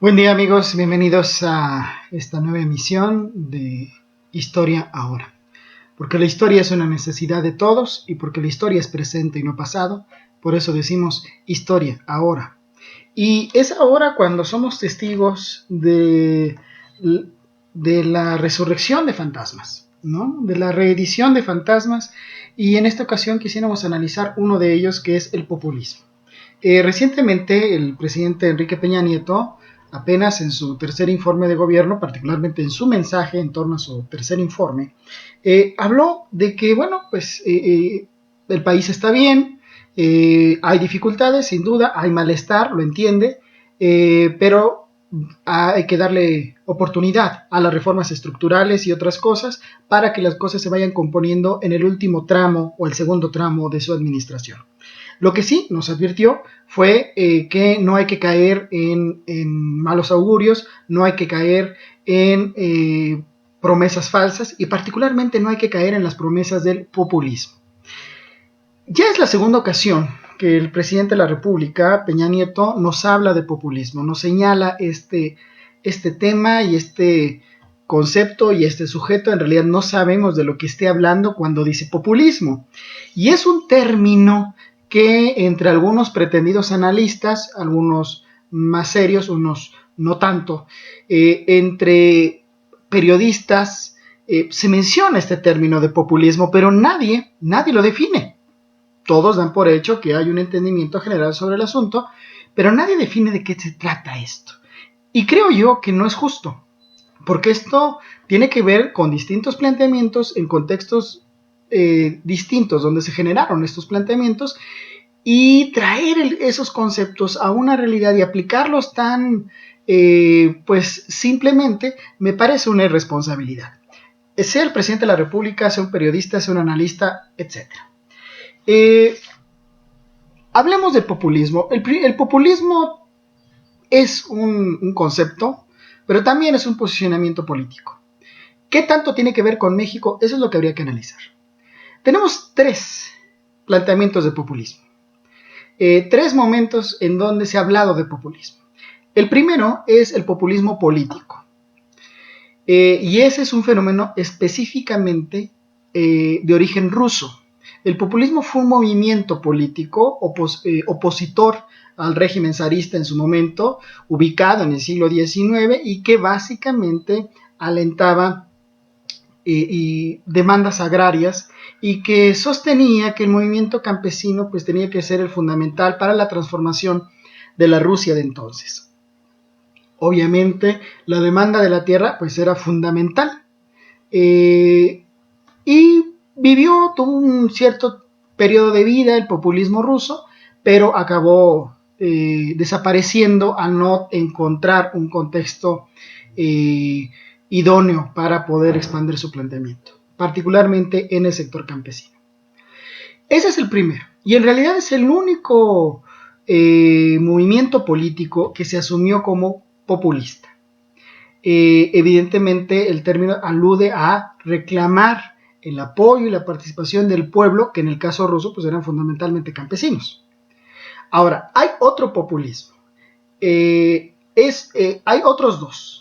Buen día amigos, bienvenidos a esta nueva emisión de Historia Ahora. Porque la historia es una necesidad de todos y porque la historia es presente y no pasado, por eso decimos Historia Ahora. Y es ahora cuando somos testigos de la resurrección de fantasmas, ¿no? De la reedición de fantasmas, y en esta ocasión quisiéramos analizar uno de ellos, que es el populismo. Recientemente el presidente Enrique Peña Nieto, apenas en su tercer informe de gobierno, particularmente en su mensaje en torno a su tercer informe, habló de que, bueno, pues el país está bien, hay dificultades, sin duda, hay malestar, lo entiende, pero hay que darle oportunidad a las reformas estructurales y otras cosas para que las cosas se vayan componiendo en el último tramo o el segundo tramo de su administración. Lo que sí nos advirtió fue que no hay que caer en malos augurios, no hay que caer en promesas falsas y particularmente no hay que caer en las promesas del populismo. Ya es la segunda ocasión que el presidente de la República, Peña Nieto, nos habla de populismo, nos señala este tema y este concepto y este sujeto. En realidad no sabemos de lo que esté hablando cuando dice populismo. Y es un término que entre algunos pretendidos analistas, algunos más serios, unos no tanto, entre periodistas, se menciona este término de populismo, pero nadie lo define. Todos dan por hecho que hay un entendimiento general sobre el asunto, pero nadie define de qué se trata esto. Y creo yo que no es justo, porque esto tiene que ver con distintos planteamientos en contextos distintos donde se generaron estos planteamientos, y traer esos conceptos a una realidad y aplicarlos tan pues simplemente me parece una irresponsabilidad. Sea el presidente de la República, sea un periodista, sea un analista, etc. Hablemos del populismo. El populismo es un concepto, pero también es un posicionamiento político. ¿Qué tanto tiene que ver con México? Eso es lo que habría que analizar. Tenemos tres planteamientos de populismo. Tres momentos en donde se ha hablado de populismo. El primero es el populismo político. Y ese es un fenómeno específicamente de origen ruso. El populismo fue un movimiento político opositor al régimen zarista en su momento, ubicado en el siglo XIX y que básicamente alentaba demandas agrarias y que sostenía que el movimiento campesino pues tenía que ser el fundamental para la transformación de la Rusia de entonces. Obviamente la demanda de la tierra pues era fundamental, y tuvo un cierto periodo de vida el populismo ruso, pero acabó desapareciendo al no encontrar un contexto idóneo para poder expandir su planteamiento, particularmente en el sector campesino. Ese es el primero, y en realidad es el único movimiento político que se asumió como populista. Evidentemente el término alude a reclamar el apoyo y la participación del pueblo, que en el caso ruso pues eran fundamentalmente campesinos. Ahora, hay otro populismo, hay otros dos,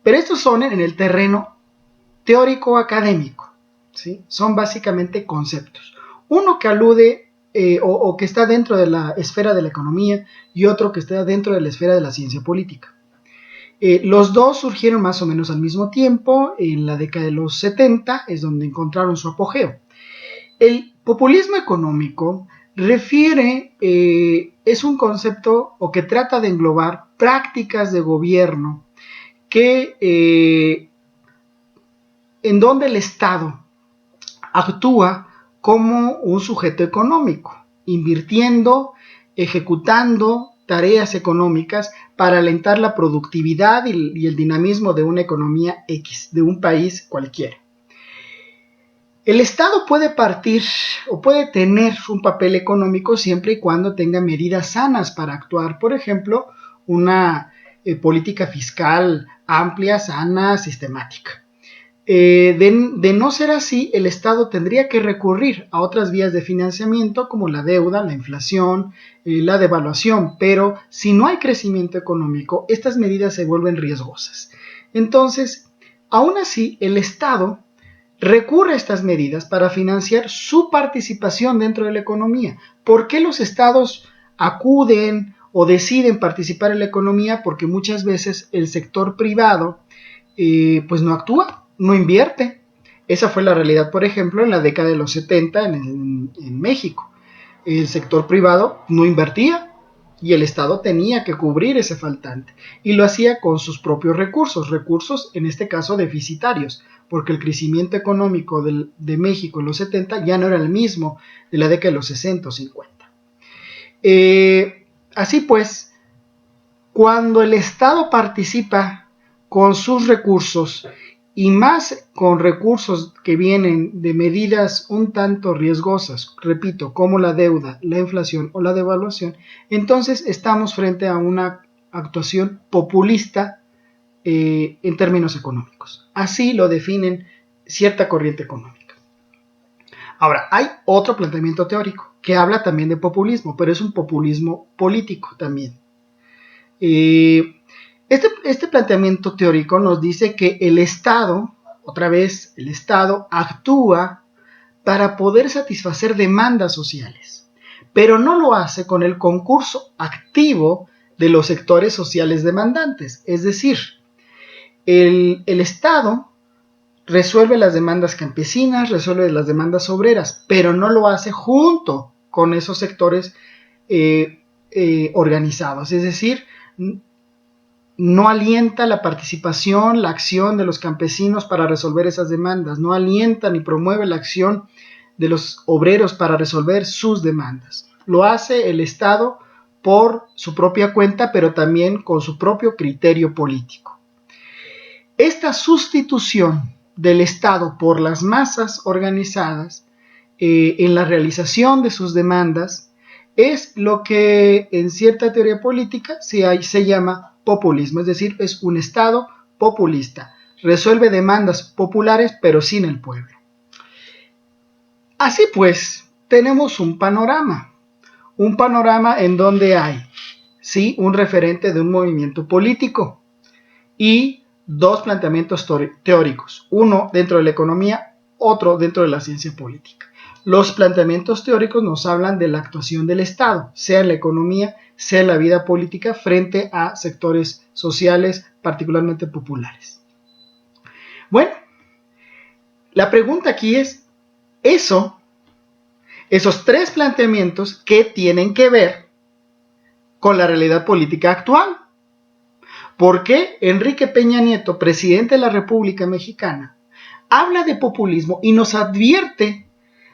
pero estos son en el terreno teórico-académico, ¿sí? Son básicamente conceptos. Uno que alude o que está dentro de la esfera de la economía y otro que está dentro de la esfera de la ciencia política. Los dos surgieron más o menos al mismo tiempo, en la década de los 70 es donde encontraron su apogeo. El populismo económico es un concepto o que trata de englobar prácticas de gobierno en donde el Estado actúa como un sujeto económico, invirtiendo, ejecutando tareas económicas para alentar la productividad y el dinamismo de una economía X, de un país cualquiera. El Estado puede partir o puede tener un papel económico siempre y cuando tenga medidas sanas para actuar. Por ejemplo, una política fiscal amplia, sana, sistemática. De no ser así, el Estado tendría que recurrir a otras vías de financiamiento como la deuda, la inflación, la devaluación, pero si no hay crecimiento económico, estas medidas se vuelven riesgosas. Entonces, aún así, el Estado recurre a estas medidas para financiar su participación dentro de la economía. ¿Por qué los estados acuden o deciden participar en la economía? Porque muchas veces el sector privado pues no actúa, no invierte. Esa fue la realidad, por ejemplo, en la década de los 70 en México. El sector privado no invertía y el Estado tenía que cubrir ese faltante. Y lo hacía con sus propios recursos en este caso deficitarios, porque el crecimiento económico de México en los 70 ya no era el mismo de la década de los 60 o 50. Así pues, cuando el Estado participa con sus recursos y más con recursos que vienen de medidas un tanto riesgosas, repito, como la deuda, la inflación o la devaluación, entonces estamos frente a una actuación populista en términos económicos. Así lo definen cierta corriente económica. Ahora, hay otro planteamiento teórico que habla también de populismo, pero es un populismo político también. Este planteamiento teórico nos dice que el Estado, otra vez, el Estado actúa para poder satisfacer demandas sociales, pero no lo hace con el concurso activo de los sectores sociales demandantes. Es decir, el Estado resuelve las demandas campesinas, resuelve las demandas obreras, pero no lo hace junto con esos sectores organizados. Es decir, no alienta la participación, la acción de los campesinos para resolver esas demandas, no alienta ni promueve la acción de los obreros para resolver sus demandas. Lo hace el Estado por su propia cuenta, pero también con su propio criterio político. Esta sustitución del Estado por las masas organizadas en la realización de sus demandas es lo que en cierta teoría política se llama populismo, es decir, es un Estado populista. Resuelve demandas populares, pero sin el pueblo. Así pues, tenemos un panorama en donde hay, sí, un referente de un movimiento político y dos planteamientos teóricos, uno dentro de la economía, otro dentro de la ciencia política. Los planteamientos teóricos nos hablan de la actuación del Estado, sea en la economía, sea en la vida política, frente a sectores sociales, particularmente populares. Bueno, la pregunta aquí es, esos tres planteamientos, ¿qué tienen que ver con la realidad política actual? ¿Por qué Enrique Peña Nieto, presidente de la República Mexicana, habla de populismo y nos advierte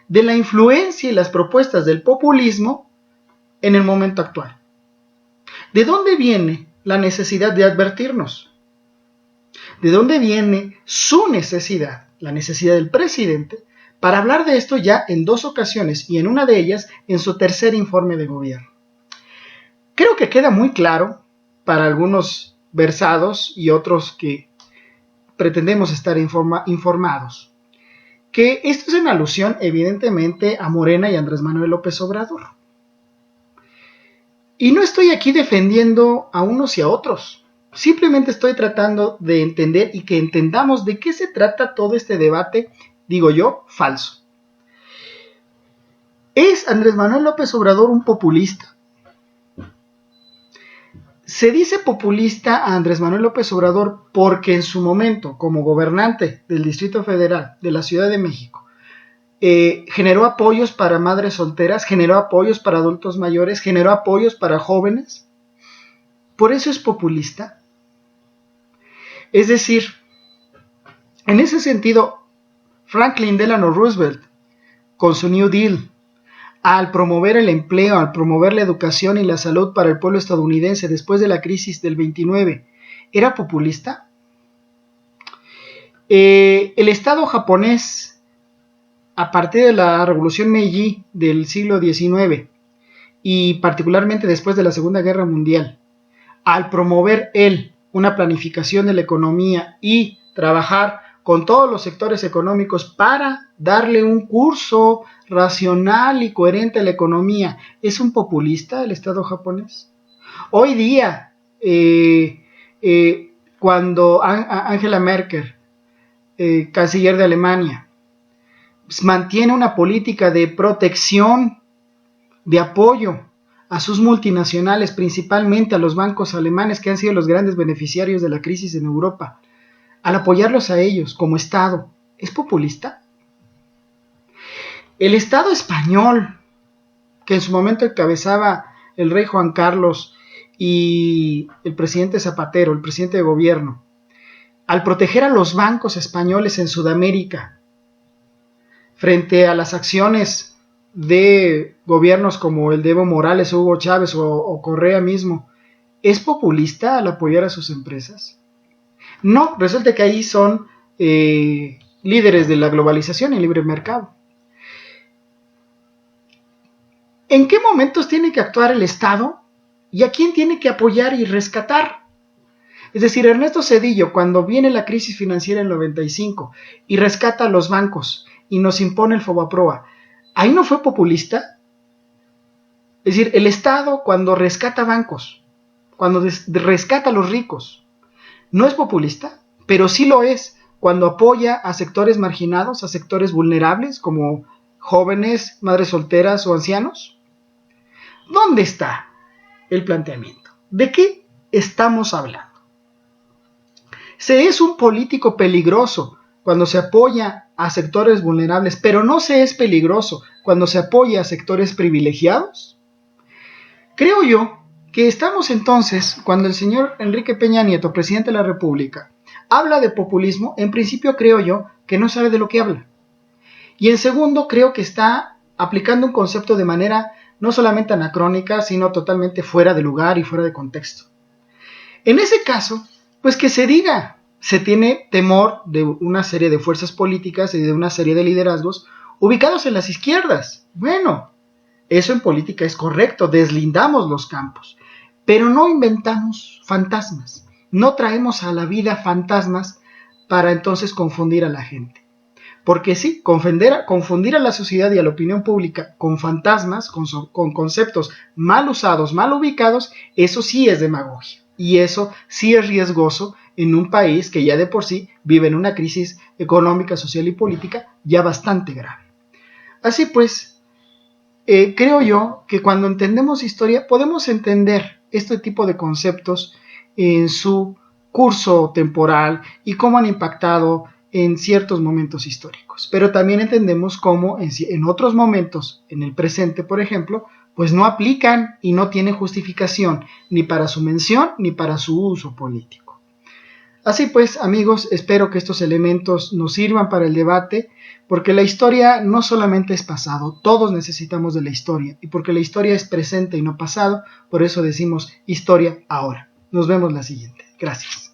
de la influencia y las propuestas del populismo en el momento actual? ¿De dónde viene la necesidad de advertirnos? ¿De dónde viene su necesidad, la necesidad del presidente, para hablar de esto ya en dos ocasiones y en una de ellas en su tercer informe de gobierno? Creo que queda muy claro para algunos versados y otros que pretendemos estar informados, que esto es en alusión evidentemente a Morena y Andrés Manuel López Obrador. Y no estoy aquí defendiendo a unos y a otros, simplemente estoy tratando de entender y que entendamos de qué se trata todo este debate, digo yo, falso. ¿Es Andrés Manuel López Obrador un populista? Se dice populista a Andrés Manuel López Obrador porque en su momento, como gobernante del Distrito Federal de la Ciudad de México, generó apoyos para madres solteras, generó apoyos para adultos mayores, generó apoyos para jóvenes. ¿Por eso es populista? Es decir, en ese sentido, Franklin Delano Roosevelt, con su New Deal, al promover el empleo, al promover la educación y la salud para el pueblo estadounidense después de la crisis del 29, ¿era populista? El Estado japonés, a partir de la Revolución Meiji del siglo XIX y particularmente después de la Segunda Guerra Mundial, al promover él una planificación de la economía y trabajar con todos los sectores económicos para darle un curso racional y coherente a la economía. ¿Es un populista el Estado japonés? Hoy día, cuando Angela Merkel, canciller de Alemania, mantiene una política de protección, de apoyo a sus multinacionales, principalmente a los bancos alemanes que han sido los grandes beneficiarios de la crisis en Europa, al apoyarlos a ellos como Estado, ¿es populista? El Estado español, que en su momento encabezaba el rey Juan Carlos y el presidente Zapatero, el presidente de gobierno, al proteger a los bancos españoles en Sudamérica frente a las acciones de gobiernos como el de Evo Morales, Hugo Chávez o Correa mismo, ¿es populista al apoyar a sus empresas? No, resulta que ahí son líderes de la globalización y el libre mercado. ¿En qué momentos tiene que actuar el Estado y a quién tiene que apoyar y rescatar? Es decir, Ernesto Zedillo, cuando viene la crisis financiera en el 95 y rescata a los bancos y nos impone el Fobaproa, ¿ahí no fue populista? Es decir, el Estado cuando rescata bancos, cuando rescata a los ricos, ¿no es populista? Pero sí lo es cuando apoya a sectores marginados, a sectores vulnerables como jóvenes, madres solteras o ancianos. ¿Dónde está el planteamiento? ¿De qué estamos hablando? Se es un político peligroso cuando se apoya a sectores vulnerables, pero no se es peligroso cuando se apoya a sectores privilegiados. Creo yo que estamos entonces, cuando el señor Enrique Peña Nieto, presidente de la República, habla de populismo, en principio creo yo que no sabe de lo que habla. Y en segundo, creo que está aplicando un concepto de manera no solamente anacrónica, sino totalmente fuera de lugar y fuera de contexto. En ese caso, pues que se diga, se tiene temor de una serie de fuerzas políticas y de una serie de liderazgos ubicados en las izquierdas. Bueno, eso en política es correcto, deslindamos los campos, pero no inventamos fantasmas, no traemos a la vida fantasmas para entonces confundir a la gente. Porque sí, confundir a la sociedad y a la opinión pública con fantasmas, con conceptos mal usados, mal ubicados, eso sí es demagogia. Y eso sí es riesgoso en un país que ya de por sí vive en una crisis económica, social y política ya bastante grave. Así pues, creo yo que cuando entendemos historia podemos entender este tipo de conceptos en su curso temporal y cómo han impactado en ciertos momentos históricos, pero también entendemos cómo en otros momentos, en el presente por ejemplo, pues no aplican y no tienen justificación ni para su mención ni para su uso político. Así pues, amigos, espero que estos elementos nos sirvan para el debate, porque la historia no solamente es pasado, todos necesitamos de la historia, y porque la historia es presente y no pasado, por eso decimos historia ahora. Nos vemos la siguiente. Gracias.